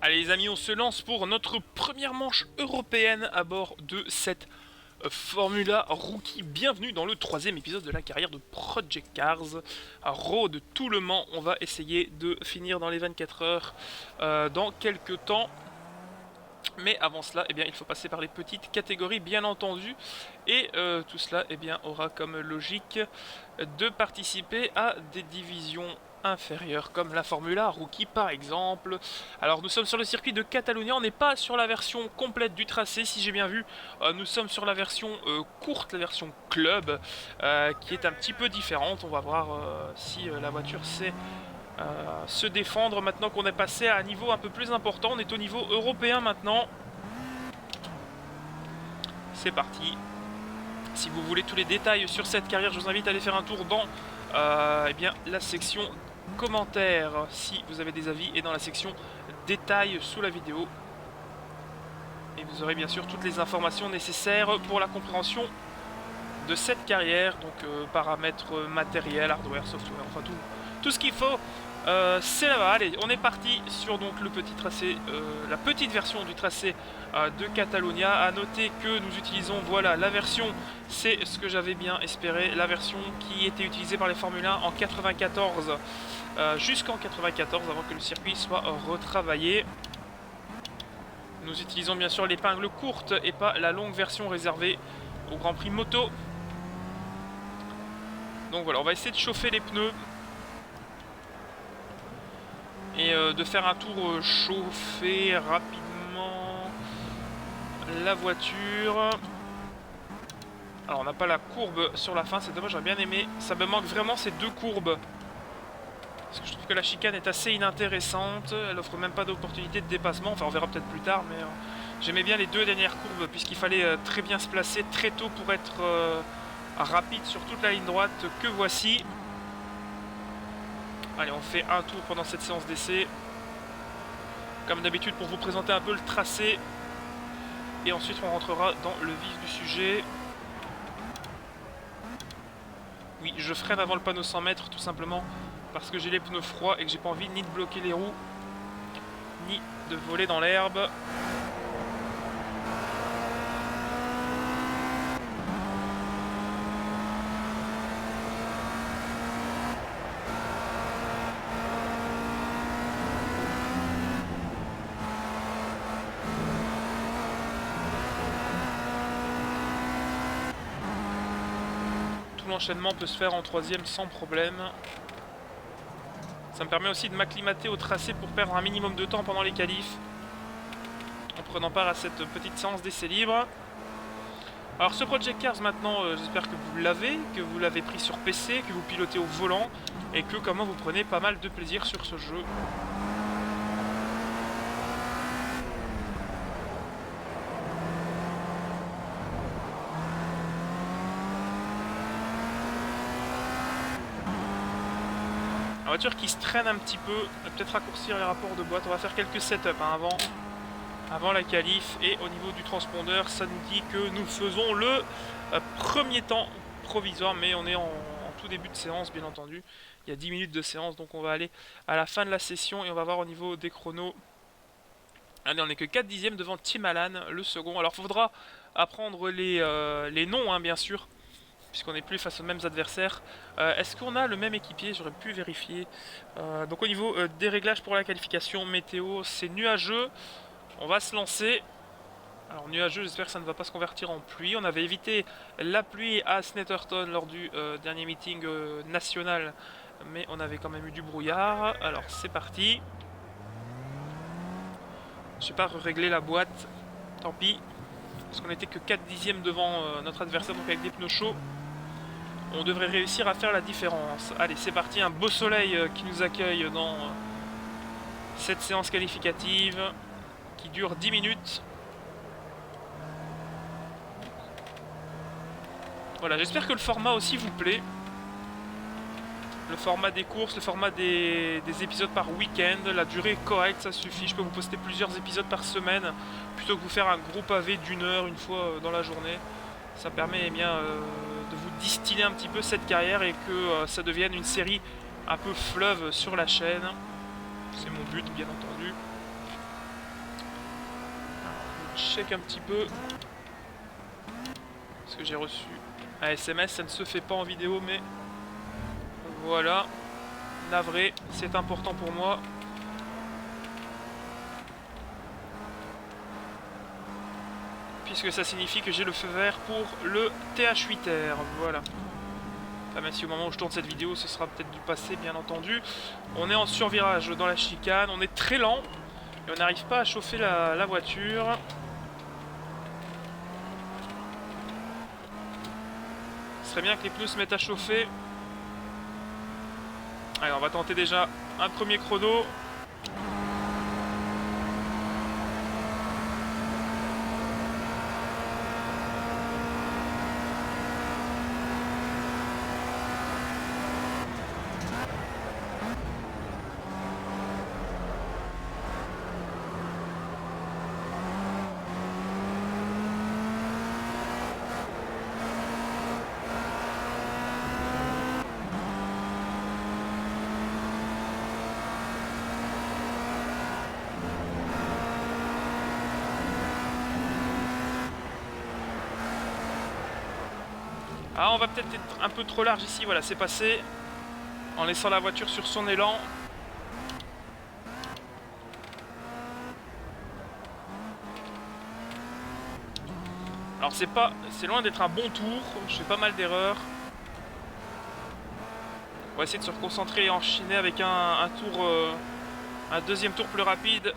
Allez les amis, on se lance pour notre première manche européenne à bord de cette Formula Rookie. Bienvenue dans le troisième épisode de la carrière de Project Cars. À Road tout le Mans, on va essayer de finir dans les 24 heures dans quelques temps. Mais avant cela, eh bien, il faut passer par les petites catégories, bien entendu. Et tout cela aura comme logique de participer à des divisions inférieures, comme la Formula Rookie par exemple. Alors nous sommes sur le circuit de Catalunya, on n'est pas sur la version complète du tracé, si j'ai bien vu. Nous sommes sur la version courte, la version club, qui est un petit peu différente. On va voir si la voiture sait se défendre maintenant qu'on est passé à un niveau un peu plus important. On est au niveau européen maintenant. C'est parti. Si vous voulez tous les détails sur cette carrière, je vous invite à aller faire un tour dans la section commentaires si vous avez des avis, et dans la section détails sous la vidéo. Et vous aurez bien sûr toutes les informations nécessaires pour la compréhension de cette carrière. Donc paramètres matériels, hardware, software, enfin tout ce qu'il faut. C'est là-bas. Allez, on est parti sur donc le petit tracé, la petite version du tracé de Catalunya. À noter que nous utilisons, voilà, la version, c'est ce que j'avais bien espéré, la version qui était utilisée par les Formule 1 en 94, jusqu'en 94, avant que le circuit soit retravaillé. Nous utilisons bien sûr l'épingle courte et pas la longue version réservée au Grand Prix moto. Donc voilà, on va essayer de chauffer les pneus et de faire un tour chauffer rapidement la voiture. Alors on n'a pas la courbe sur la fin, c'est dommage, j'aurais bien aimé. Ça me manque vraiment ces deux courbes, parce que je trouve que la chicane est assez inintéressante. Elle offre même pas d'opportunité de dépassement. Enfin on verra peut-être plus tard, mais j'aimais bien les deux dernières courbes, puisqu'il fallait très bien se placer très tôt pour être rapide sur toute la ligne droite que voici. Allez, on fait un tour pendant cette séance d'essai, comme d'habitude, pour vous présenter un peu le tracé. Et ensuite, on rentrera dans le vif du sujet. Oui, je freine avant le panneau 100 mètres, tout simplement parce que j'ai les pneus froids et que j'ai pas envie ni de bloquer les roues, ni de voler dans l'herbe. L'enchaînement peut se faire en troisième sans problème. Ça me permet aussi de m'acclimater au tracé pour perdre un minimum de temps pendant les qualifs, en prenant part à cette petite séance d'essai libre. Alors ce Project Cars maintenant, j'espère que vous l'avez pris sur PC, que vous pilotez au volant, et que comment vous prenez pas mal de plaisir sur ce jeu. La voiture qui se traîne un petit peu, peut-être raccourcir les rapports de boîte. On va faire quelques setups avant la qualif. Et au niveau du transpondeur, ça nous dit que nous faisons le premier temps provisoire, mais on est en tout début de séance, bien entendu. Il y a 10 minutes de séance, donc on va aller à la fin de la session et on va voir au niveau des chronos. Allez, on n'est que 4 dixièmes devant Tim Allan, le second. Alors il faudra apprendre les noms, hein, bien sûr, puisqu'on n'est plus face aux mêmes adversaires. Est-ce qu'on a le même équipier? J'aurais pu vérifier. Donc au niveau des réglages pour la qualification, météo, c'est nuageux. On va se lancer. Alors nuageux, j'espère que ça ne va pas se convertir en pluie. On avait évité la pluie à Snetterton lors du dernier meeting national, mais on avait quand même eu du brouillard. Alors c'est parti. Je sais pas régler la boîte, tant pis, parce qu'on n'était que 4 dixièmes devant notre adversaire, donc avec des pneus chauds on devrait réussir à faire la différence. Allez, c'est parti, un beau soleil qui nous accueille dans cette séance qualificative qui dure 10 minutes. Voilà, j'espère que le format aussi vous plaît. Le format des courses, le format des épisodes par week-end, la durée est correcte, ça suffit. Je peux vous poster plusieurs épisodes par semaine, plutôt que vous faire un gros pavé d'une heure une fois dans la journée. Ça permet de vous distiller un petit peu cette carrière et que ça devienne une série un peu fleuve sur la chaîne. C'est mon but, bien entendu. check un petit peu. Parce que j'ai reçu un SMS, ça ne se fait pas en vidéo, mais voilà. Navré, c'est important pour moi. Puisque ça signifie que j'ai le feu vert pour le TH8R. Voilà. Enfin, même si au moment où je tourne cette vidéo, ce sera peut-être du passé, bien entendu. On est en survirage dans la chicane. On est très lent. Et on n'arrive pas à chauffer la voiture. Ce serait bien que les pneus se mettent à chauffer. Allez, on va tenter déjà un premier chrono. Ah, on va peut-être être un peu trop large ici, voilà, c'est passé. En laissant la voiture sur son élan. Alors c'est loin d'être un bon tour, je fais pas mal d'erreurs. On va essayer de se reconcentrer et enchaîner avec un deuxième tour plus rapide.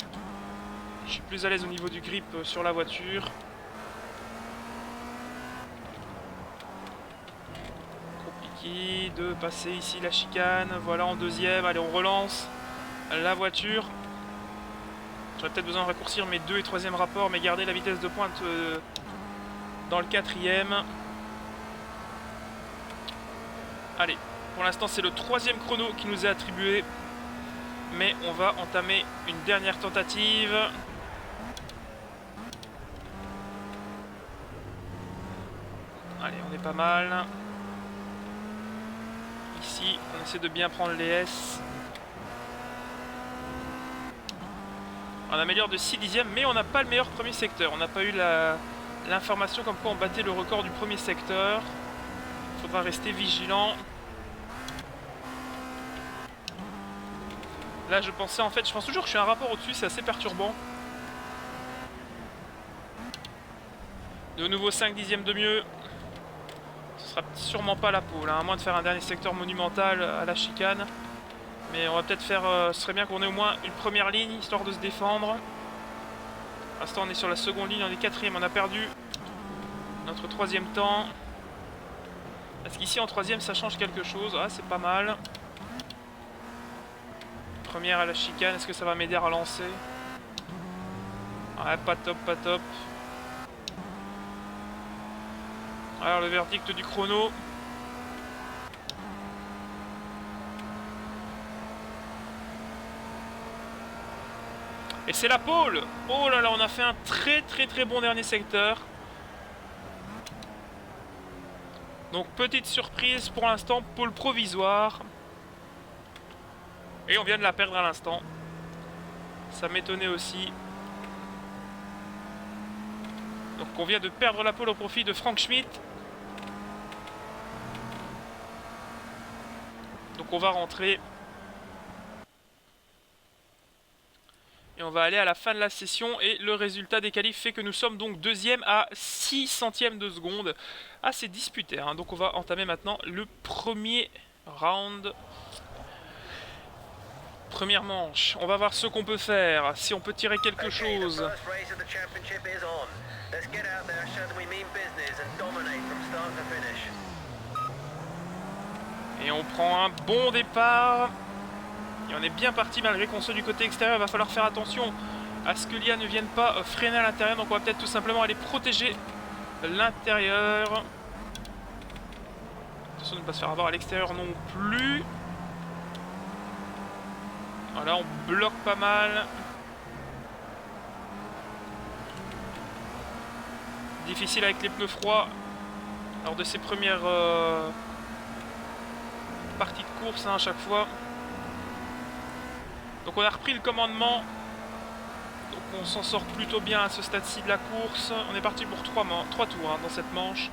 Je suis plus à l'aise au niveau du grip sur la voiture. De passer ici la chicane, voilà en deuxième, allez on relance la voiture. J'aurais peut-être besoin de raccourcir mes 2 et 3e rapports, mais garder la vitesse de pointe dans le 4e. Allez, pour l'instant c'est le 3e chrono qui nous est attribué, mais on va entamer une dernière tentative. Allez, on est pas mal. Ici, on essaie de bien prendre les S. On améliore de 6 dixièmes, mais on n'a pas le meilleur premier secteur. On n'a pas eu l'information comme quoi on battait le record du premier secteur. Il faudra rester vigilant. Là, je pense toujours que je suis un rapport au-dessus, c'est assez perturbant. De nouveau 5 dixièmes de mieux. Ce sera sûrement pas la pole, hein, à moins de faire un dernier secteur monumental à la chicane. Mais on va peut-être faire... ce serait bien qu'on ait au moins une première ligne, histoire de se défendre. Pour l'instant, on est sur la seconde ligne, on est 4e, on a perdu notre 3e temps. Est-ce qu'ici, en 3e, ça change quelque chose? Ah, c'est pas mal. Première à la chicane, est-ce que ça va m'aider à relancer? Ouais, pas top, pas top. Alors le verdict du chrono. Et c'est la pole. Oh là là, on a fait un très bon dernier secteur. Donc petite surprise pour l'instant, pole provisoire. Et on vient de la perdre à l'instant. Ça m'étonnait aussi. Donc on vient de perdre la pole au profit de Frank Schmidt. Donc on va rentrer. Et on va aller à la fin de la session. Et le résultat des qualifs fait que nous sommes donc 2e à 6 centièmes de seconde. Assez disputé, hein. Donc on va entamer maintenant le premier round. Première manche. On va voir ce qu'on peut faire. Si on peut tirer quelque chose. Et on prend un bon départ. Et on est bien parti malgré qu'on soit du côté extérieur. Il va falloir faire attention à ce que l'IA ne vienne pas freiner à l'intérieur. Donc on va peut-être tout simplement aller protéger l'intérieur. Attention de ne pas se faire avoir à l'extérieur non plus. Voilà, on bloque pas mal. Difficile avec les pneus froids lors de ces premières parties de course, hein, à chaque fois. Donc on a repris le commandement Donc on s'en sort plutôt bien à ce stade-ci de la course. On est parti pour 3 tours hein, dans cette manche.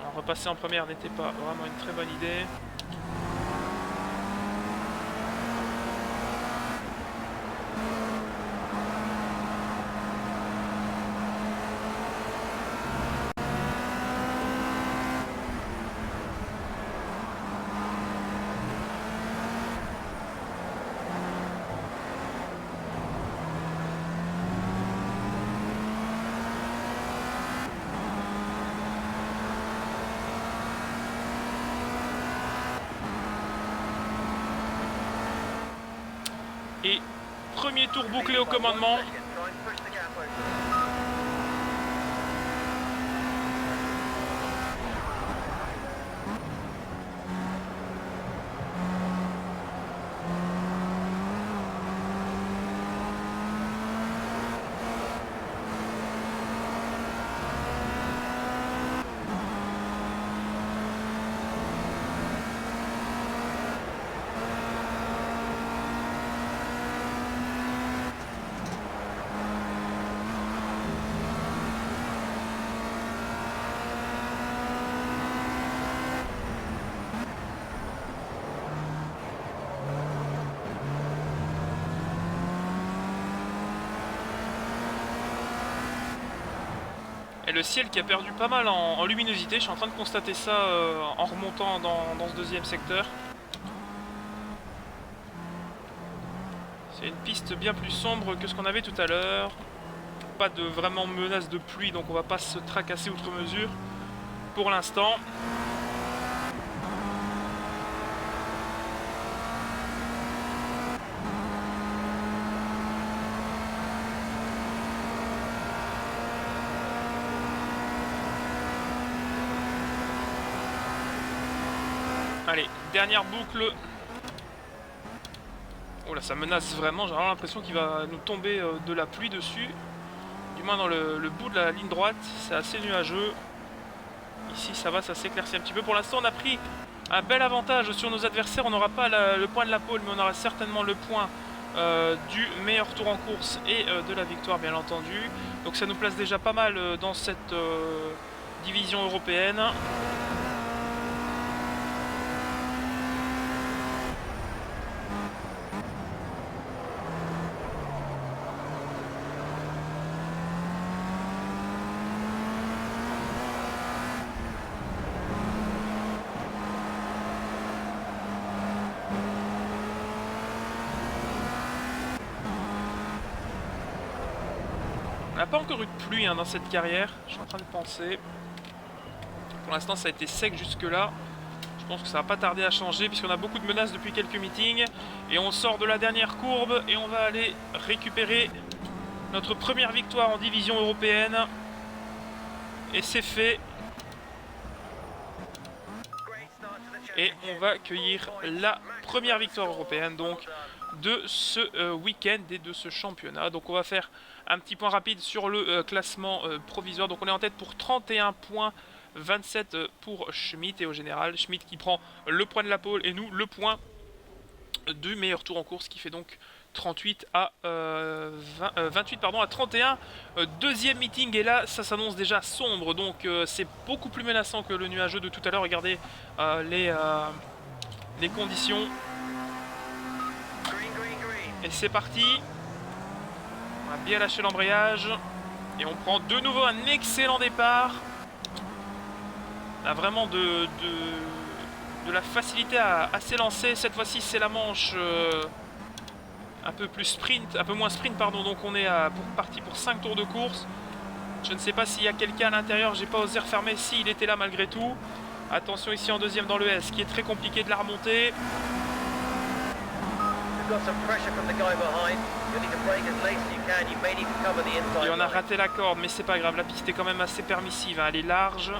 Alors repasser en première n'était pas vraiment une très bonne idée. Et premier tour bouclé au commandement. Et le ciel qui a perdu pas mal en luminosité, je suis en train de constater ça en remontant dans ce deuxième secteur. C'est une piste bien plus sombre que ce qu'on avait tout à l'heure. Pas de vraiment menace de pluie, donc on va pas se tracasser outre mesure pour l'instant. Allez, dernière boucle. Oh là, ça menace vraiment. J'ai vraiment l'impression qu'il va nous tomber de la pluie dessus. Du moins dans le bout de la ligne droite. C'est assez nuageux. Ici, ça va, ça s'éclaircit un petit peu. Pour l'instant, on a pris un bel avantage sur nos adversaires. On n'aura pas le point de la pole, mais on aura certainement le point du meilleur tour en course et de la victoire, bien entendu. Donc ça nous place déjà pas mal dans cette division européenne. On n'a pas encore eu de pluie hein, dans cette carrière, je suis en train de penser. Pour l'instant ça a été sec jusque là. Je pense que ça va pas tarder à changer puisqu'on a beaucoup de menaces depuis quelques meetings. Et on sort de la dernière courbe et on va aller récupérer notre première victoire en division européenne. Et c'est fait. Et on va accueillir la première victoire européenne donc de ce week-end et de ce championnat. Donc on va faire un petit point rapide sur le classement provisoire. Donc on est en tête pour 31 points, 27 pour Schmitt et au général. Schmitt qui prend le point de la pole et nous le point du meilleur tour en course qui fait donc 28 à 28 pardon, à 31. Deuxième meeting et là ça s'annonce déjà sombre donc c'est beaucoup plus menaçant que le nuageux de tout à l'heure. Regardez les conditions. Et c'est parti. On a bien lâché l'embrayage. Et on prend de nouveau un excellent départ. On a vraiment de la facilité à s'élancer. Cette fois-ci c'est la manche un peu plus sprint, un peu moins sprint pardon. Donc on est parti pour 5 tours de course. Je ne sais pas s'il y a quelqu'un à l'intérieur. J'ai pas osé refermer s'il était là malgré tout. Attention ici en deuxième dans le S qui est très compliqué de la remonter. Et on a raté la corde, mais c'est pas grave, la piste est quand même assez permissive, hein. Elle est large.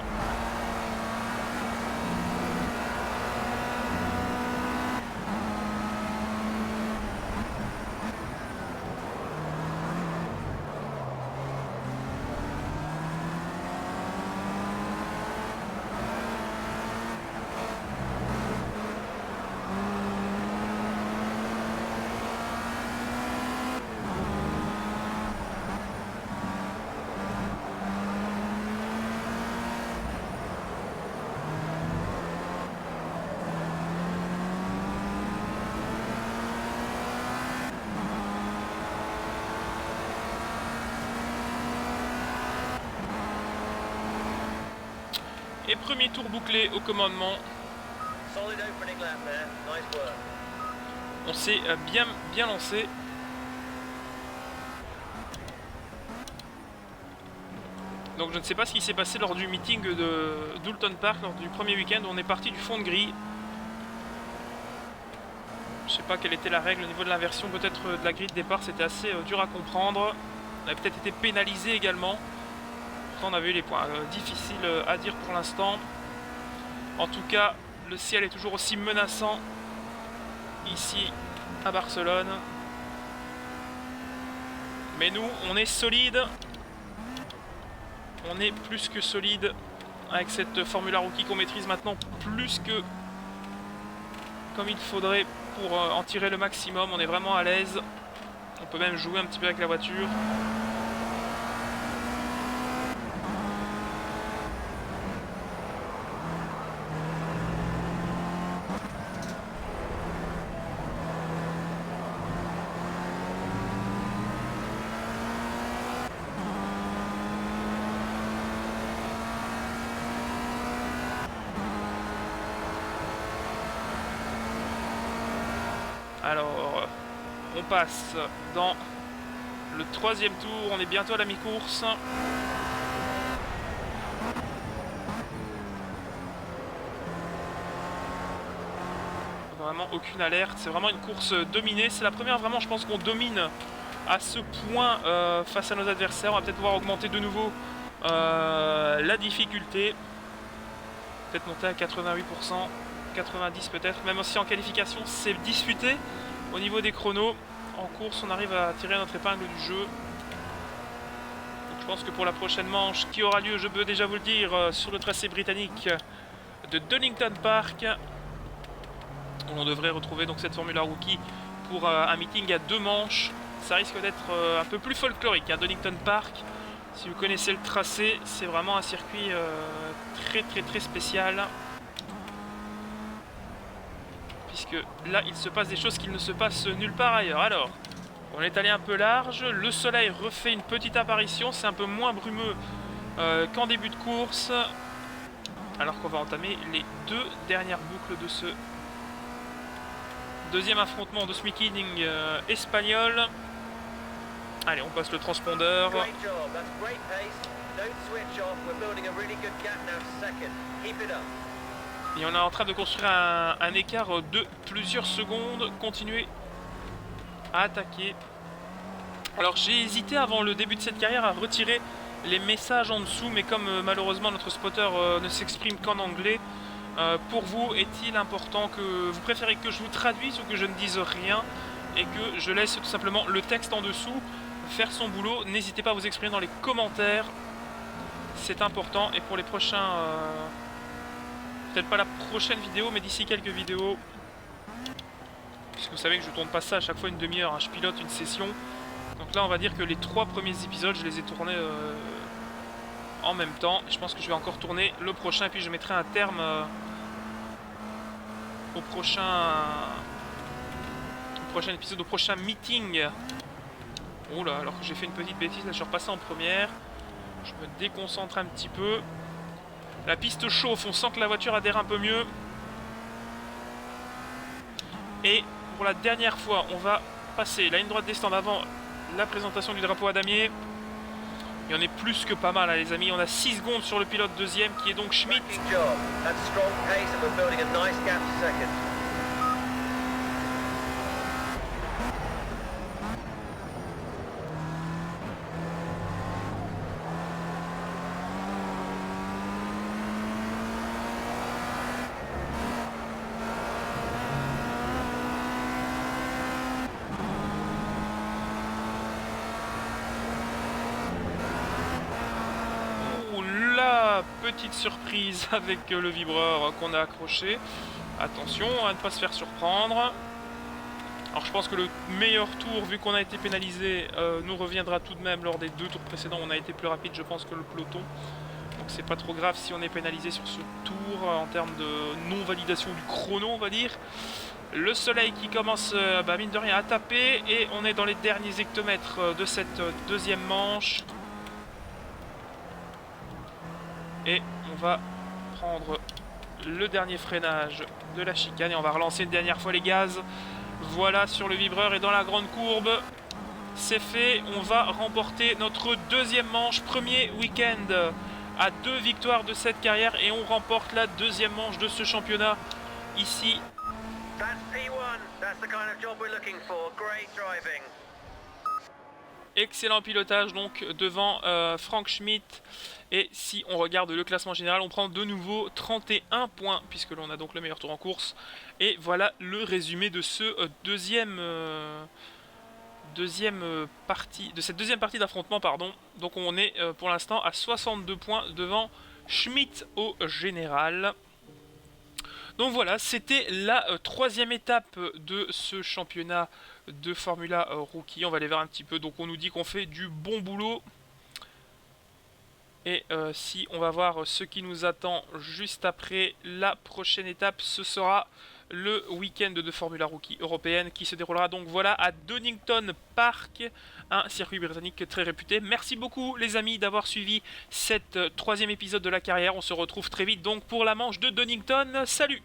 Et premier tour bouclé au commandement. On s'est bien lancé. Donc je ne sais pas ce qui s'est passé lors du meeting de d'Oulton Park, lors du premier week-end où on est parti du fond de grille. Je sais pas quelle était la règle au niveau de l'inversion, peut-être de la grille de départ, c'était assez dur à comprendre. On avait peut-être été pénalisé également. Pourtant on avait eu les points difficiles à dire pour l'instant. En tout cas, le ciel est toujours aussi menaçant ici à Barcelone. Mais nous, on est solide. On est plus que solide avec cette Formula Rookie qu'on maîtrise maintenant plus que comme il faudrait pour en tirer le maximum. On est vraiment à l'aise. On peut même jouer un petit peu avec la voiture. Alors, on passe dans le troisième tour, on est bientôt à la mi-course. Vraiment aucune alerte, c'est vraiment une course dominée. C'est la première vraiment, je pense qu'on domine à ce point face à nos adversaires. On va peut-être pouvoir augmenter de nouveau la difficulté. Peut-être monter à 88%. 90 peut-être, même aussi en qualification c'est disputé au niveau des chronos. En course on arrive à tirer notre épingle du jeu. Donc, je pense que pour la prochaine manche qui aura lieu, je peux déjà vous le dire, sur le tracé britannique de Donington Park, on devrait retrouver donc cette Formula Rookie pour un meeting à 2 manches. Ça risque d'être un peu plus folklorique, hein, Donington Park. Si vous connaissez le tracé, c'est vraiment un circuit très spécial. Puisque là il se passe des choses qui ne se passent nulle part ailleurs. Alors, on est allé un peu large, le soleil refait une petite apparition, c'est un peu moins brumeux qu'en début de course. Alors qu'on va entamer les 2 dernières boucles de ce deuxième affrontement de ce meeting espagnol. Allez, on passe le transpondeur. Et on est en train de construire un écart de plusieurs secondes. Continuer à attaquer. Alors j'ai hésité avant le début de cette carrière à retirer les messages en dessous. Mais comme malheureusement notre spotter ne s'exprime qu'en anglais, pour vous est-il important que vous préférez que je vous traduise ou que je ne dise rien et que je laisse tout simplement le texte en dessous faire son boulot? N'hésitez pas à vous exprimer dans les commentaires. C'est important. Et pour les prochains... peut-être pas la prochaine vidéo, mais d'ici quelques vidéos. Puisque vous savez que je tourne pas ça à chaque fois une demi-heure, hein. Je pilote une session. Donc là, on va dire que les 3 premiers épisodes, je les ai tournés en même temps. Et je pense que je vais encore tourner le prochain. Et puis je mettrai un terme au prochain épisode, au prochain meeting. Oh là, alors que j'ai fait une petite bêtise, là je suis repassé en première. Je me déconcentre un petit peu. La piste chauffe, on sent que la voiture adhère un peu mieux. Et pour la dernière fois, on va passer la ligne droite des stands avant la présentation du drapeau à damier. Et on est plus que pas mal, hein, les amis. On a 6 secondes sur le pilote deuxième qui est donc Schmidt. Petite surprise avec le vibreur qu'on a accroché. Attention à ne pas se faire surprendre. Alors je pense que le meilleur tour, vu qu'on a été pénalisé, nous reviendra tout de même. Lors des 2 tours précédents, on a été plus rapide, je pense, que le peloton. Donc c'est pas trop grave si on est pénalisé sur ce tour en termes de non-validation du chrono, on va dire. Le soleil qui commence, mine de rien, à taper. Et on est dans les derniers hectomètres de cette deuxième manche. Et on va prendre le dernier freinage de la chicane et on va relancer une dernière fois les gaz. Voilà sur le vibreur et dans la grande courbe. C'est fait, on va remporter notre deuxième manche, premier week-end à 2 victoires de cette carrière et on remporte la deuxième manche de ce championnat ici. Excellent pilotage donc devant Frank Schmidt. Et si on regarde le classement général, on prend de nouveau 31 points puisque l'on a donc le meilleur tour en course. Et voilà le résumé de ce cette deuxième partie d'affrontement, pardon. Donc on est pour l'instant à 62 points devant Schmidt au général. Donc voilà, c'était la troisième étape de ce championnat de Formula Rookie. On va aller voir un petit peu. Donc on nous dit qu'on fait du bon boulot. Et si on va voir ce qui nous attend juste après la prochaine étape, ce sera le week-end de Formula Rookie européenne qui se déroulera donc voilà à Donington Park, un circuit britannique très réputé. Merci beaucoup les amis d'avoir suivi cet troisième épisode de la carrière. On se retrouve très vite donc pour la manche de Donington. Salut!